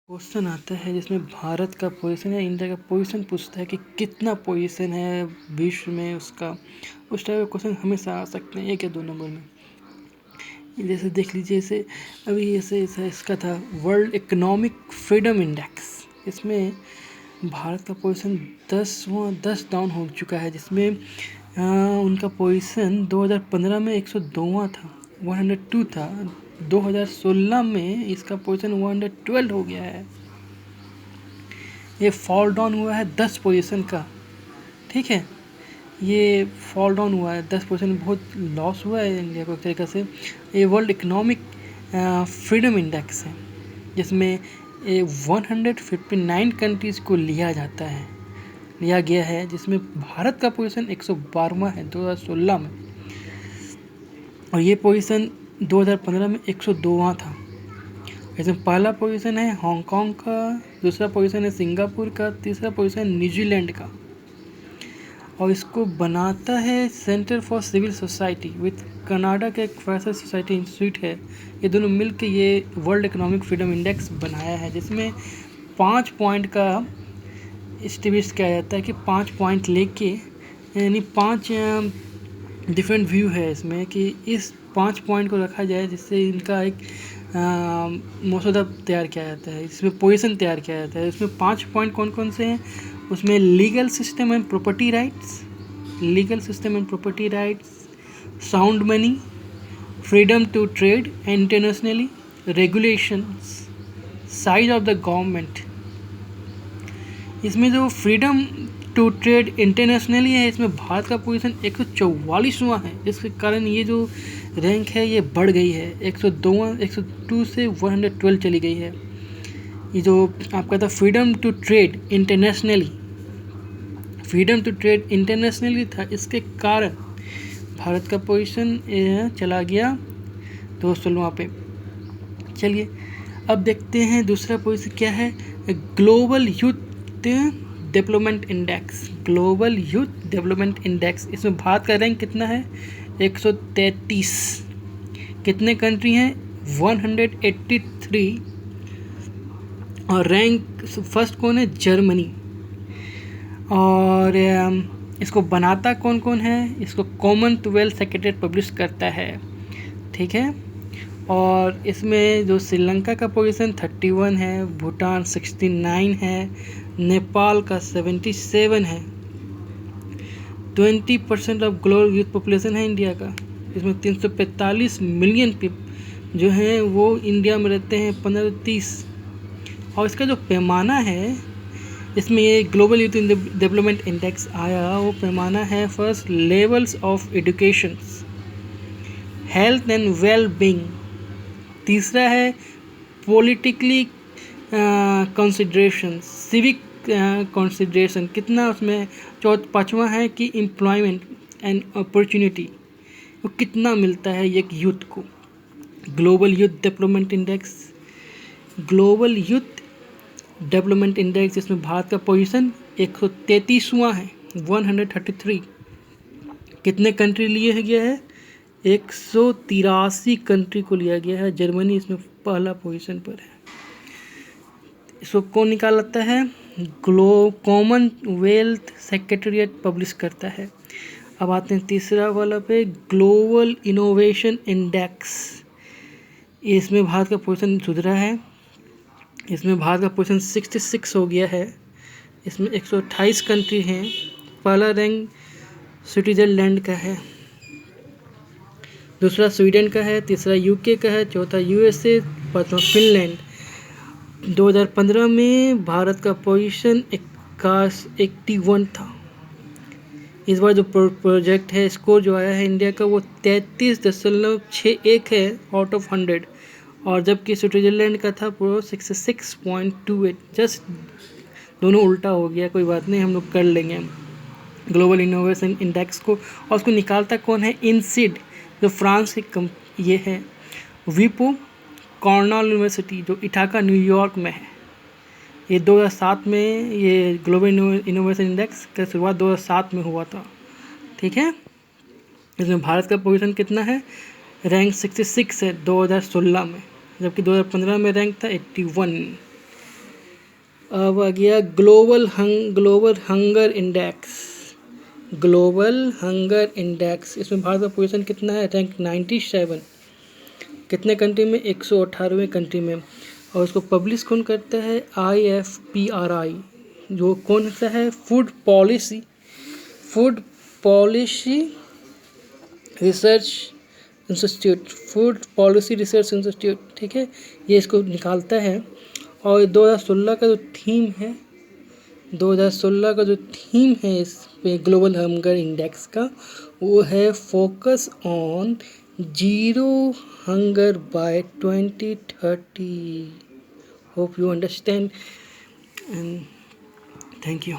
Question आता है जिसमें भारत का पोजीशन या इंडिया का पोजीशन पूछता है कि कितना पोजीशन है विश्व में उसका। उस टाइप का क्वेश्चन हमेशा आ सकते हैं 1 या 2 नंबर में। जैसे देख लीजिए, जैसे अभी ऐसे इसका था वर्ल्ड इकोनॉमिक फ्रीडम इंडेक्स। इसमें भारत का पोजीशन 10 डाउन हो चुका है, जिसमें उनका पोजीशन 2015 में 102वां था, 102 था। 2016 में इसका पोजीशन 112 हो गया है। ये फॉल डाउन हुआ है 10 पोजीशन का। ठीक है, ये फॉल डाउन हुआ है 10 पोजीशन, बहुत लॉस हुआ है इंडिया को एक तरीक़े से। ये वर्ल्ड इकोनॉमिक फ्रीडम इंडेक्स है, जिसमें 159 कंट्रीज़ को लिया गया है, जिसमें भारत का पोजीशन 112वां है 2016 में, और ये पोजीशन 2015 में 102वां था। इसमें पहला पोजीशन है हांगकांग का, दूसरा पोजीशन है सिंगापुर का, तीसरा पोजीशन न्यूजीलैंड का। और इसको बनाता है Centre for Civil Society with Canada का एक फ्रेशर सोसाइटी इंस्टीट्यूट है। ये दोनों मिलकर ये वर्ल्ड इकोनॉमिक फ्रीडम इंडेक्स बनाया है, जिसमें 5 पॉइंट का एस्टिमेट किया जाता है कि 5 पॉइंट लेके, यानी 5 डिफरेंट व्यू है इसमें कि इस 5 पॉइंट को रखा जाए, जिससे इनका एक मसौदा तैयार किया जाता है, इसमें पोजीशन तैयार किया जाता है। इसमें 5 पॉइंट कौन कौन से हैं? उसमें legal system and property rights, sound money, freedom to trade internationally, regulations, size of the government. इसमें जो फ्रीडम टू ट्रेड इंटरनेशनली है, इसमें भारत का पोजीशन 144वां है, जिसके कारण ये जो रैंक है ये बढ़ गई है, 102 से 112 चली गई है। ये जो आपका था फ्रीडम टू ट्रेड इंटरनेशनली था, इसके कारण भारत का पोजीशन चला गया 216वां पे। चलिए अब देखते हैं दूसरा पोजीशन क्या है। ग्लोबल यूथ डेवलपमेंट इंडेक्स, इसमें भारत का रैंक कितना है? 133। कितने कंट्री हैं? 183। और रैंक फर्स्ट कौन है? जर्मनी। और इसको बनाता कौन कौन है? इसको कॉमनवेल्थ सेक्रेटरीट पब्लिश करता है। ठीक है, और इसमें जो श्रीलंका का पोजीशन 31 है, भूटान 69 है, नेपाल का 77 है। 20% ऑफ ग्लोबल यूथ पॉपुलेशन है इंडिया का। इसमें 345 मिलियन जो हैं वो इंडिया में रहते हैं, 15 से 30। और इसका जो पैमाना है, इसमें ये ग्लोबल यूथ डेवलपमेंट इंडेक्स आया, वो पैमाना है first levels of education, health and well being. तीसरा है पॉलिटिकली कंसिडरेशन, सिविक कंसिडरेशन, कितना उसमें। पाँचवा है कि एम्प्लॉयमेंट एंड अपॉर्चुनिटी, वो कितना मिलता है एक यूथ को। ग्लोबल यूथ डेवलपमेंट इंडेक्स, इसमें भारत का पोजीशन 133वां है, 133। कितने कंट्री लिए गया है? 183 कंट्री को लिया गया है। जर्मनी इसमें पहला पोजीशन पर है। इसको कौन निकालता है? कॉमनवेल्थ सेक्रेटरीट पब्लिश करता है। अब आते हैं तीसरा वाला पे, ग्लोबल इनोवेशन इंडेक्स। इसमें भारत का पोजीशन सुधरा है, इसमें भारत का पोजीशन 66 हो गया है। इसमें 128 कंट्री हैं। पहला रैंक स्विट्जरलैंड का है, दूसरा स्वीडन का है, तीसरा यूके का है, चौथा यूएसए, पांचवा फिनलैंड। 2015 में भारत का पोजीशन 81 था। इस बार जो प्रोजेक्ट है, स्कोर जो आया है इंडिया का, वो 33.61 है आउट ऑफ 100, और जबकि स्विट्जरलैंड का था 66.28। जस्ट दोनों उल्टा हो गया, कोई बात नहीं, हम लोग कर लेंगे ग्लोबल इनोवेशन इंडेक्स को। और उसको निकालता कौन है? इनसीड, जो फ्रांस की ये है। विपो कॉर्नेल यूनिवर्सिटी, जो इटाका न्यूयॉर्क में है। ये 2007 में, ये ग्लोबल इनोवेशन इंडेक्स का शुरुआत 2007 में हुआ था। ठीक है, इसमें भारत का पोजीशन कितना है? रैंक 66 है 2016 में, जबकि 2015 में रैंक था 81। अब आ गया global hunger index. Global hunger index, इसमें भारत का पोजीशन कितना है? रैंक 97। कितने कंट्री में? 118वें कंट्री में। और उसको पब्लिश कौन करता है? IFPRI, जो कौन सा है? Food policy research institute, food policy research institute, ठीक है, ये इसको निकालता है। और 2016 का जो थीम है, 2016 का जो थीम है इस पे ग्लोबल हंगर इंडेक्स का, वो है focus on zero hunger by 2030। Hope you understand and thank you.